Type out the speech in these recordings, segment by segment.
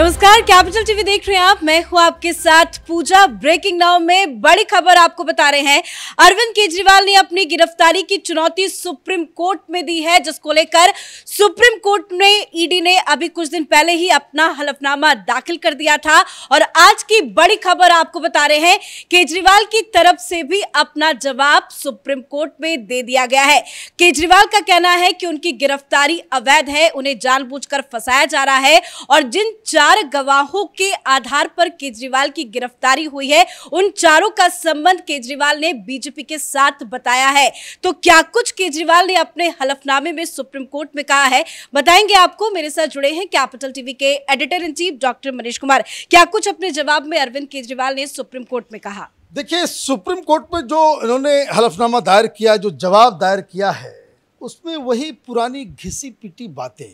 नमस्कार, capital TV देख रहे हैं आप। मैं हूं आपके साथ पूजा। ब्रेकिंग नाउ में बड़ी खबर आपको बता रहे हैं। अरविंद केजरीवाल ने अपनी गिरफ्तारी की चुनौती सुप्रीम कोर्ट में दी है, जिसको लेकर सुप्रीम कोर्ट में ईडी ने अभी कुछ दिन पहले ही अपना हलफनामा दाखिल कर दिया था। और आज की बड़ी खबर आपको बता रहे हैं, केजरीवाल की तरफ से भी अपना जवाब सुप्रीम कोर्ट में दे दिया गया है। केजरीवाल का कहना है कि उनकी गिरफ्तारी अवैध है, उन्हें जानबूझकर फंसाया जा रहा है और जिन 4 गवाहों के आधार पर केजरीवाल की गिरफ्तारी हुई है, उन चारों का संबंध केजरीवाल ने बीजेपी के साथ बताया है। तो क्या कुछ केजरीवाल ने अपने हलफनामे में सुप्रीम कोर्ट में कहा है, बताएंगे आपको। मेरे साथ जुड़े हैं कैपिटल टीवी के editor in chief doctor Manish Kumar. क्या कुछ अपने जवाब में अरविंद केजरीवाल ने सुप्रीम कोर्ट में कहा? देखिए, सुप्रीम कोर्ट में जो इन्होंने हलफनामा दायर किया, जो जवाब दायर किया है, उसमें वही पुरानी घिसी पिटी बातें,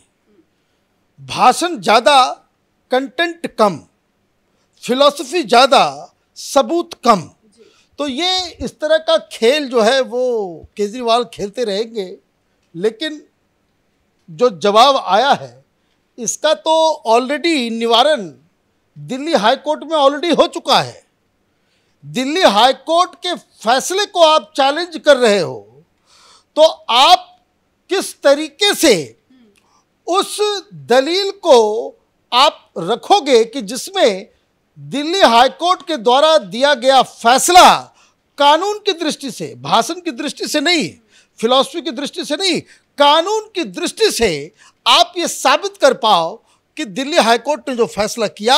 भाषण ज्यादा कंटेंट कम, फिलॉसफी ज़्यादा सबूत कम। तो ये इस तरह का खेल जो है वो केजरीवाल खेलते रहेंगे। लेकिन जो जवाब आया है इसका तो ऑलरेडी निवारण दिल्ली हाई कोर्ट में ऑलरेडी हो चुका है। दिल्ली हाई कोर्ट के फैसले को आप चैलेंज कर रहे हो, तो आप किस तरीके से उस दलील को आप रखोगे कि जिसमें दिल्ली हाई कोर्ट के द्वारा दिया गया फैसला कानून की दृष्टि से, भाषण की दृष्टि से नहीं, फिलॉसफी की दृष्टि से नहीं, कानून की दृष्टि से आप ये साबित कर पाओ कि दिल्ली हाई कोर्ट ने जो फैसला किया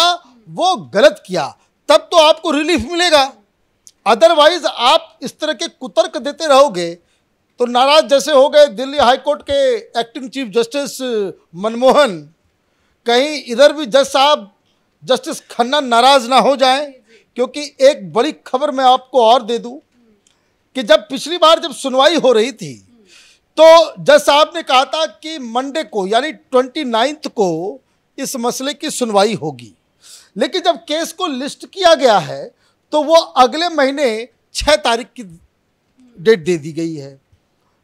वो गलत किया, तब तो आपको रिलीफ मिलेगा। अदरवाइज आप इस तरह के कुतर्क देते रहोगे तो नाराज जैसे हो गए दिल्ली हाई कोर्ट के एक्टिंग चीफ जस्टिस मनमोहन, कहीं इधर भी जज साहब जस्टिस खन्ना नाराज ना हो जाएं। क्योंकि एक बड़ी खबर मैं आपको और दे दूं कि जब पिछली बार जब सुनवाई हो रही थी तो जज साहब ने कहा था कि मंडे को यानी 29 को इस मसले की सुनवाई होगी। लेकिन जब केस को लिस्ट किया गया है तो वो अगले महीने 6 तारीख की डेट दे दी गई है।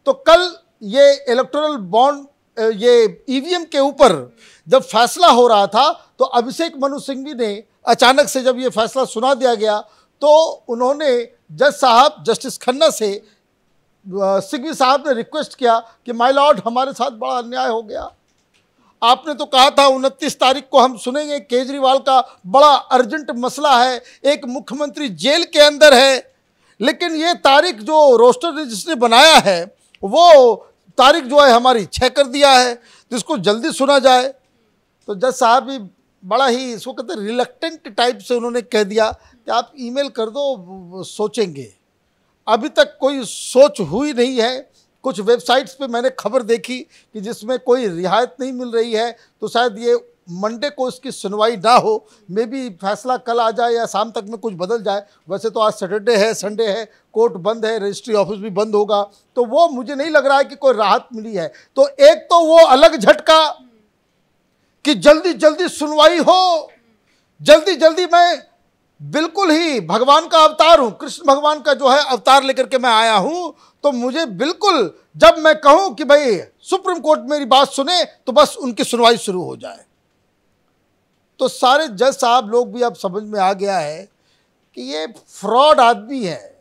तो कल ये इलेक्टोरल बॉन्ड, ये ईवीएम के ऊपर जब फैसला हो रहा था तो अभिषेक मनु सिंघवी ने अचानक से जब ये फैसला सुना दिया गया तो उन्होंने जज साहब जस्टिस खन्ना से, सिंघवी साहब ने रिक्वेस्ट किया कि माय लॉर्ड, हमारे साथ बड़ा अन्याय हो गया। आपने तो कहा था 29 तारीख को हम सुनेंगे, केजरीवाल का बड़ा अर्जेंट मसला है, एक मुख्यमंत्री जेल के अंदर है, लेकिन ये तारीख जो रोस्टर जिसने बनाया है वो तारीख जो है हमारी 6 कर दिया है, जिसको जल्दी सुना जाए। तो जज साहब भी बड़ा ही, इसको कहते हैं रिलक्टेंट टाइप से उन्होंने कह दिया कि आप ईमेल कर दो, सोचेंगे। अभी तक कोई सोच हुई नहीं है। कुछ वेबसाइट्स पे मैंने खबर देखी कि जिसमें कोई रियायत नहीं मिल रही है, तो शायद ये मंडे को इसकी सुनवाई ना हो, मे बी फैसला कल आ जाए या शाम तक में कुछ बदल जाए। वैसे तो आज सैटरडे है, संडे है, कोर्ट बंद है, रजिस्ट्री ऑफिस भी बंद होगा, तो वो मुझे नहीं लग रहा है कि कोई राहत मिली है। तो एक तो वो अलग झटका कि जल्दी जल्दी सुनवाई हो, जल्दी जल्दी, मैं बिल्कुल ही भगवान का अवतार हूँ, कृष्ण भगवान का जो है अवतार लेकर के मैं आया हूँ, तो मुझे बिल्कुल जब मैं कहूँ कि भाई सुप्रीम कोर्ट मेरी बात सुने तो बस उनकी सुनवाई शुरू हो जाए। तो सारे जज साहब लोग भी अब समझ में आ गया है कि ये फ्रॉड आदमी है,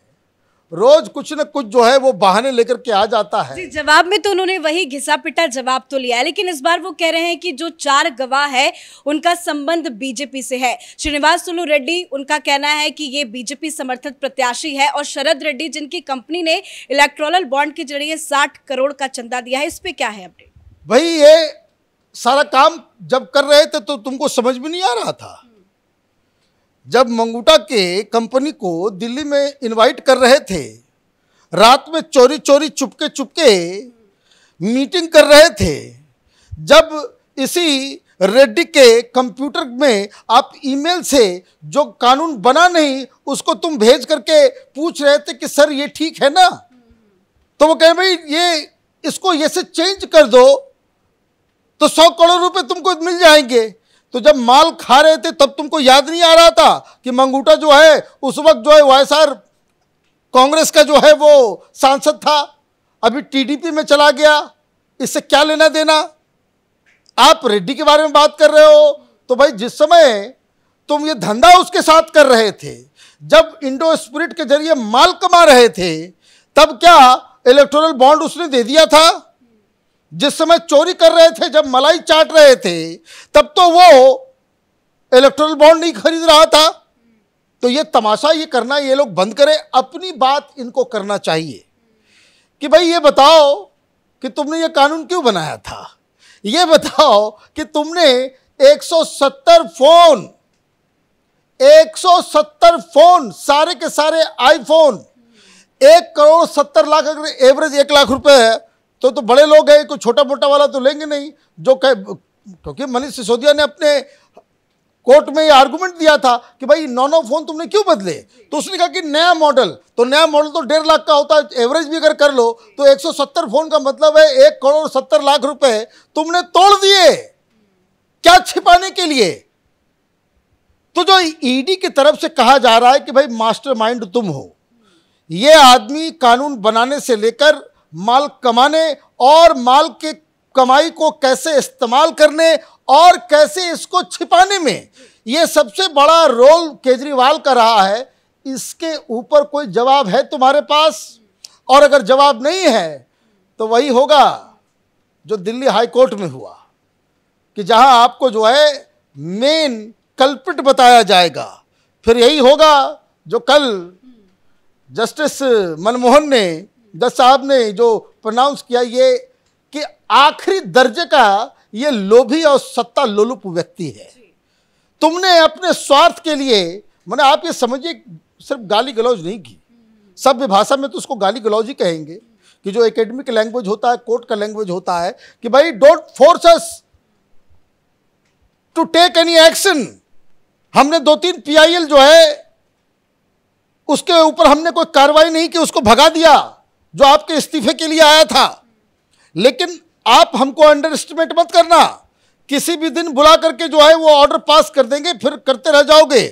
रोज कुछ न कुछ जो है वो बहाने लेकर के आ जाता है। जी, जवाब में तो उन्होंने वही घिसा पिटा जवाब तो लिया है, लेकिन इस बार वो कह रहे हैं कि जो 4 गवाह है उनका संबंध बीजेपी से है। श्रीनिवास सुलू रेड्डी, उनका कहना है कि ये बीजेपी समर्थित प्रत्याशी है, और शरद रेड्डी जिनकी कंपनी ने इलेक्टोरल बॉन्ड के जरिए 60 करोड़ का चंदा दिया है। इस पे क्या है अपडेट? भाई, ये सारा काम जब कर रहे थे तो तुमको समझ में नहीं आ रहा था। जब मंगूटा के कंपनी को दिल्ली में इनवाइट कर रहे थे, रात में चोरी चोरी चुपके चुपके मीटिंग कर रहे थे, जब इसी रेड्डी के कंप्यूटर में आप ईमेल से जो कानून बना नहीं उसको तुम भेज करके पूछ रहे थे कि सर ये ठीक है ना, तो वो कहे भाई ये इसको ये से चेंज कर दो तो 100 करोड़ रुपए तुमको मिल जाएंगे। तो जब माल खा रहे थे तब तुमको याद नहीं आ रहा था कि मंगूटा जो है उस वक्त जो है वाईएसआर कांग्रेस का जो है वो सांसद था, अभी टीडीपी में चला गया, इससे क्या लेना देना? आप रेड्डी के बारे में बात कर रहे हो, तो भाई जिस समय तुम ये धंधा उसके साथ कर रहे थे, जब इंडो स्पिरिट के जरिए माल कमा रहे थे, तब क्या इलेक्टोरल बॉन्ड उसने दे दिया था? जिस समय चोरी कर रहे थे, जब मलाई चाट रहे थे, तब तो वो इलेक्टोरल बॉन्ड नहीं खरीद रहा था। तो ये तमाशा ये करना ये लोग बंद करें। अपनी बात इनको करना चाहिए कि भाई ये बताओ कि तुमने ये कानून क्यों बनाया था, ये बताओ कि तुमने 170 फोन सारे के सारे आईफोन 1,70,00,000 अगर एवरेज 1 लाख रुपए है तो बड़े लोग हैं, कोई छोटा मोटा वाला तो लेंगे नहीं। जो क्योंकि मनीष सिसोदिया ने अपने कोर्ट में ये आर्गुमेंट दिया था कि भाई 9 फोन तुमने क्यों बदले, तो उसने कहा कि नया मॉडल तो 1.5 लाख का होता है, एवरेज भी अगर कर लो तो 170 फोन का मतलब है 1,70,00,000 रुपए तुमने तोड़ दिए। क्या छिपाने के लिए? तो जो ईडी की तरफ से कहा जा रहा है कि भाई मास्टरमाइंड तुम हो, ये आदमी कानून बनाने से लेकर माल कमाने और माल के कमाई को कैसे इस्तेमाल करने और कैसे इसको छिपाने में, ये सबसे बड़ा रोल केजरीवाल का रहा है। इसके ऊपर कोई जवाब है तुम्हारे पास? और अगर जवाब नहीं है तो वही होगा जो दिल्ली हाई कोर्ट में हुआ कि जहां आपको जो है मेन कल्पिट बताया जाएगा। फिर यही होगा जो कल जस्टिस मनमोहन ने, जज साहब ने जो प्रोनाउंस किया, ये कि आखिरी दर्जे का ये लोभी और सत्ता लोलुप व्यक्ति है। तुमने अपने स्वार्थ के लिए, मैंने आप ये समझिए सिर्फ गाली गलौज नहीं की, सभ्य भाषा में तो उसको गाली गलौज ही कहेंगे कि जो एकेडमिक लैंग्वेज होता है, कोर्ट का लैंग्वेज होता है कि भाई don't force us to take any action. हमने 2-3 PIL जो है उसके ऊपर हमने कोई कार्रवाई नहीं की, उसको भगा दिया जो आपके इस्तीफे के लिए आया था। लेकिन आप हमको अंडर एस्टिमेट मत करना, किसी भी दिन बुला करके जो है वो ऑर्डर पास कर देंगे, फिर करते रह जाओगे।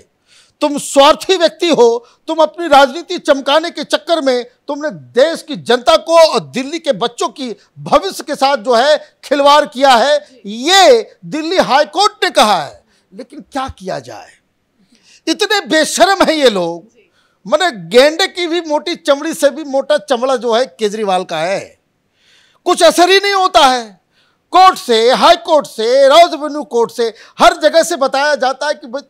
तुम स्वार्थी व्यक्ति हो, तुम अपनी राजनीति चमकाने के चक्कर में तुमने देश की जनता को और दिल्ली के बच्चों की भविष्य के साथ जो है खिलवाड़ किया है। ये दिल्ली हाई कोर्ट ने कहा है, लेकिन क्या किया जाए, इतने बेशर्म हैं ये लोग। माने गेंडे की भी मोटी चमड़ी से भी मोटा चमड़ा जो है केजरीवाल का है, कुछ असर ही नहीं होता है। कोर्ट से, हाई कोर्ट से, रॉ रेवेन्यू कोर्ट से, हर जगह से बताया जाता है कि भाई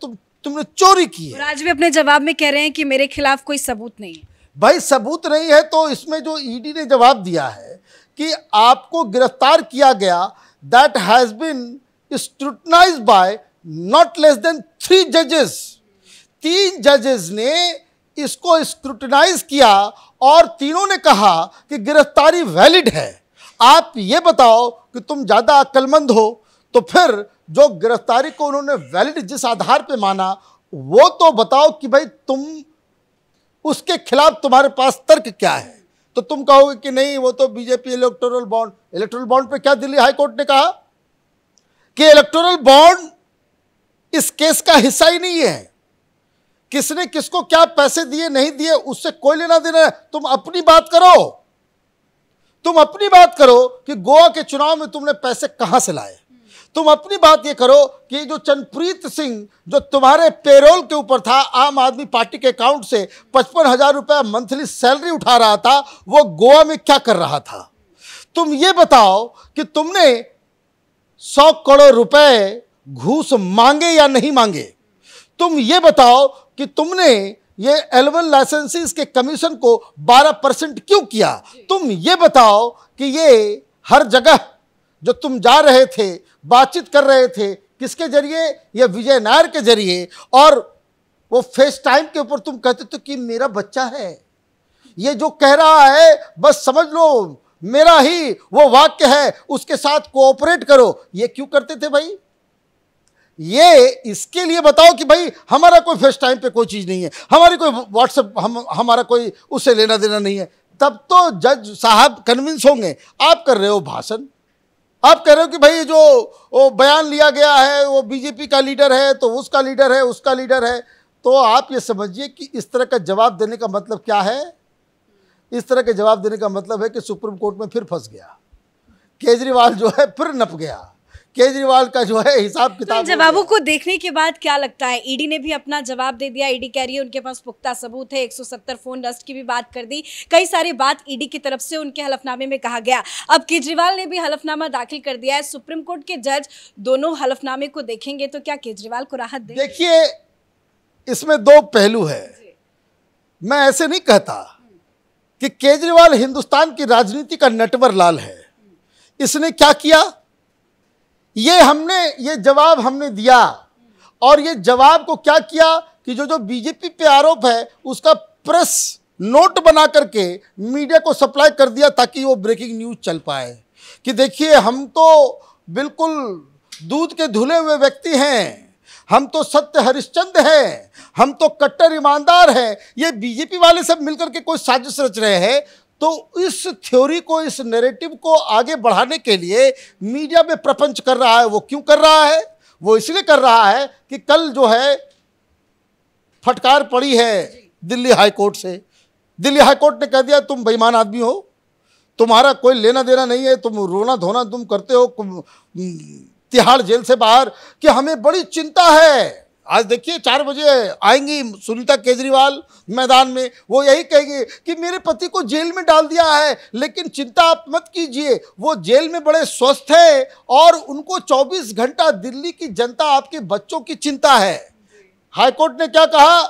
तुमने चोरी की है। आज भी अपने जवाब में कह रहे हैं कि मेरे खिलाफ कोई सबूत नहीं है। भाई सबूत नहीं है तो इसमें जो ईडी ने जवाब दिया है कि आपको गिरफ्तार किया गया, that has been scrutinized by not less than 3 जजेस। 3 जजेस ने इसको स्क्रूटनाइज किया और तीनों ने कहा कि गिरफ्तारी वैलिड है। आप ये बताओ कि तुम ज्यादा अक्लमंद हो तो फिर जो गिरफ्तारी को उन्होंने वैलिड जिस आधार पे माना, वो तो बताओ कि भाई तुम उसके खिलाफ तुम्हारे पास तर्क क्या है। तो तुम कहोगे कि नहीं वो तो बीजेपी इलेक्टोरल बॉन्ड पे क्या दिल्ली हाई कोर्ट ने कहा कि इलेक्टोरल बॉन्ड इस केस का हिस्सा ही नहीं है। किसने किसको क्या पैसे दिए नहीं दिए उससे कोई लेना देना। तुम अपनी बात करो, तुम अपनी बात करो कि गोवा के चुनाव में तुमने पैसे कहां से लाए। तुम अपनी बात ये करो कि जो चंद्रप्रीत सिंह जो तुम्हारे पेरोल के ऊपर था, आम आदमी पार्टी के अकाउंट से 55,000 रुपया मंथली सैलरी उठा रहा था, वो गोवा में क्या कर रहा था। तुम ये बताओ कि तुमने 100 करोड़ रुपए घूस मांगे या नहीं मांगे। तुम ये बताओ कि तुमने ये L1 लाइसेंसेस के कमीशन को 12% क्यों किया। तुम ये बताओ कि ये हर जगह जो तुम जा रहे थे, बातचीत कर रहे थे, किसके जरिए, ये विजय नायर के जरिए, और वो फेस टाइम के ऊपर तुम कहते थे कि मेरा बच्चा है, ये जो कह रहा है बस समझ लो मेरा ही वो वाक्य है, उसके साथ कोऑपरेट करो। ये क्यों करते थे भाई? ये इसके लिए बताओ कि भाई हमारा कोई फेस टाइम पे कोई चीज नहीं है, हमारी कोई व्हाट्सएप हमारा कोई उससे लेना देना नहीं है, तब तो जज साहब कन्विंस होंगे। आप कर रहे हो भाषण, आप कह रहे हो कि भाई जो वो बयान लिया गया है वो बीजेपी का लीडर है तो उसका लीडर है, उसका लीडर है। तो आप ये समझिए कि इस तरह का जवाब देने का मतलब क्या है। इस तरह के जवाब देने का मतलब है कि सुप्रीम कोर्ट में फिर फंस गया केजरीवाल, जो है फिर नप गया। केजरीवाल का जो है हिसाब तो किताब। इन जवाबों को देखने के बाद क्या लगता है, ईडी ने भी अपना जवाब दे दिया। ईडी कह रही है उनके पास पुख्ता सबूत है, 170 फोन नष्ट की भी बात कर दी, कई सारी बात ईडी की तरफ से उनके हलफनामे में कहा गया। अब केजरीवाल ने भी हलफनामा दाखिल कर दिया है। सुप्रीम कोर्ट के जज दोनों हलफनामे को देखेंगे तो क्या केजरीवाल को राहत दे? देखिए, इसमें दो पहलू है। मैं ऐसे नहीं कहता कि केजरीवाल हिंदुस्तान की राजनीति का नटवर लाल है। इसने क्या किया, ये जवाब हमने दिया, और ये जवाब को क्या किया कि जो बीजेपी पे आरोप है उसका प्रेस नोट बना करके मीडिया को सप्लाई कर दिया ताकि वो ब्रेकिंग न्यूज चल पाए कि देखिए हम तो बिल्कुल दूध के धुले हुए व्यक्ति हैं, हम तो सत्य हरिश्चंद्र हैं, हम तो कट्टर ईमानदार हैं। ये बीजेपी वाले सब मिलकर के कोई साजिश रच रहे हैं। तो इस थ्योरी को, इस नैरेटिव को आगे बढ़ाने के लिए मीडिया में प्रपंच कर रहा है। वो क्यों कर रहा है? वो इसलिए कर रहा है कि कल जो है फटकार पड़ी है दिल्ली हाई कोर्ट से। दिल्ली हाई कोर्ट ने कह दिया तुम बेईमान आदमी हो, तुम्हारा कोई लेना देना नहीं है, तुम रोना धोना तुम करते हो तिहाड़ जेल से बाहर, कि हमें बड़ी चिंता है। आज देखिए 4 बजे आएंगी सुनीता केजरीवाल मैदान में, वो यही कहेगी कि मेरे पति को जेल में डाल दिया है, लेकिन चिंता आप मत कीजिए, वो जेल में बड़े स्वस्थ हैं और उनको 24 घंटा दिल्ली की जनता, आपके बच्चों की चिंता है। हाईकोर्ट ने क्या कहा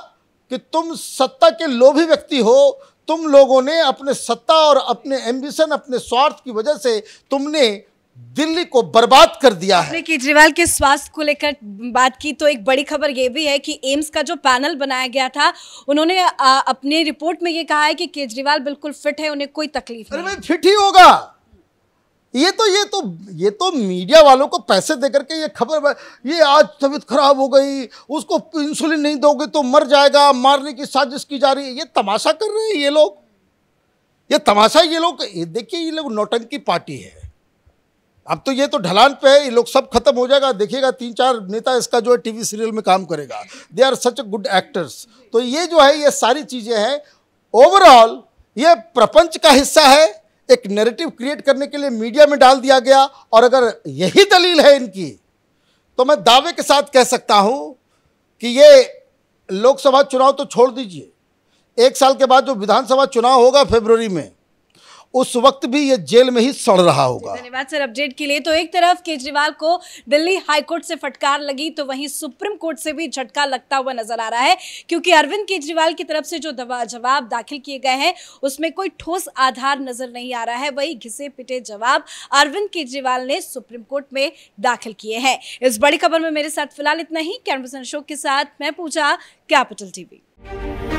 कि तुम सत्ता के लोभी व्यक्ति हो, तुम लोगों ने अपने सत्ता और अपने एम्बिशन, अपने स्वार्थ की वजह से तुमने दिल्ली को बर्बाद कर दिया है। केजरीवाल के स्वास्थ्य को लेकर बात की तो एक बड़ी खबर ये भी है कि एम्स का जो पैनल बनाया गया था, उन्होंने अपनी रिपोर्ट में ये कहा है कि केजरीवाल बिल्कुल फिट है, उन्हें कोई तकलीफ नहीं। अरे फिट ही होगा। ये तो मीडिया वालों को पैसे देकर के ये खबर, ये आज तबीयत खराब हो गई, उसको इंसुलिन नहीं दोगे तो मर जाएगा, मारने की साजिश की जा रही है। ये तमाशा कर रहे हैं ये लोग, ये तमाशा ये लोग। देखिए ये लोग नौटंकी पार्टी है। अब तो ये तो ढलान पे है, ये लोग सब खत्म हो जाएगा। देखिएगा 3-4 नेता इसका जो है टीवी सीरियल में काम करेगा। They are such good actors. तो ये जो है ये सारी चीज़ें हैं, ओवरऑल ये प्रपंच का हिस्सा है। एक नैरेटिव क्रिएट करने के लिए मीडिया में डाल दिया गया, और अगर यही दलील है इनकी तो मैं दावे के साथ कह सकता हूं कि ये लोकसभा चुनाव तो छोड़ दीजिए, 1 साल के बाद जो विधानसभा चुनाव होगा फरवरी में, उस वक्त भी ये जेल में ही सड़ रहा होगा। धन्यवाद सर अपडेट के लिए। तो एक तरफ केजरीवाल को दिल्ली हाईकोर्ट से फटकार लगी, तो वहीं सुप्रीम कोर्ट से भी झटका लगता हुआ नजर आ रहा है, क्योंकि अरविंद केजरीवाल की तरफ से जो जवाब दाखिल किए गए हैं उसमें कोई ठोस आधार नजर नहीं आ रहा है। वही घिसे पिटे जवाब अरविंद केजरीवाल ने सुप्रीम कोर्ट में दाखिल किए हैं। इस बड़ी खबर में मेरे साथ फिलहाल इतना ही। कैमरा पर्सन अशोक के साथ मैं पूजा, कैपिटल टीवी।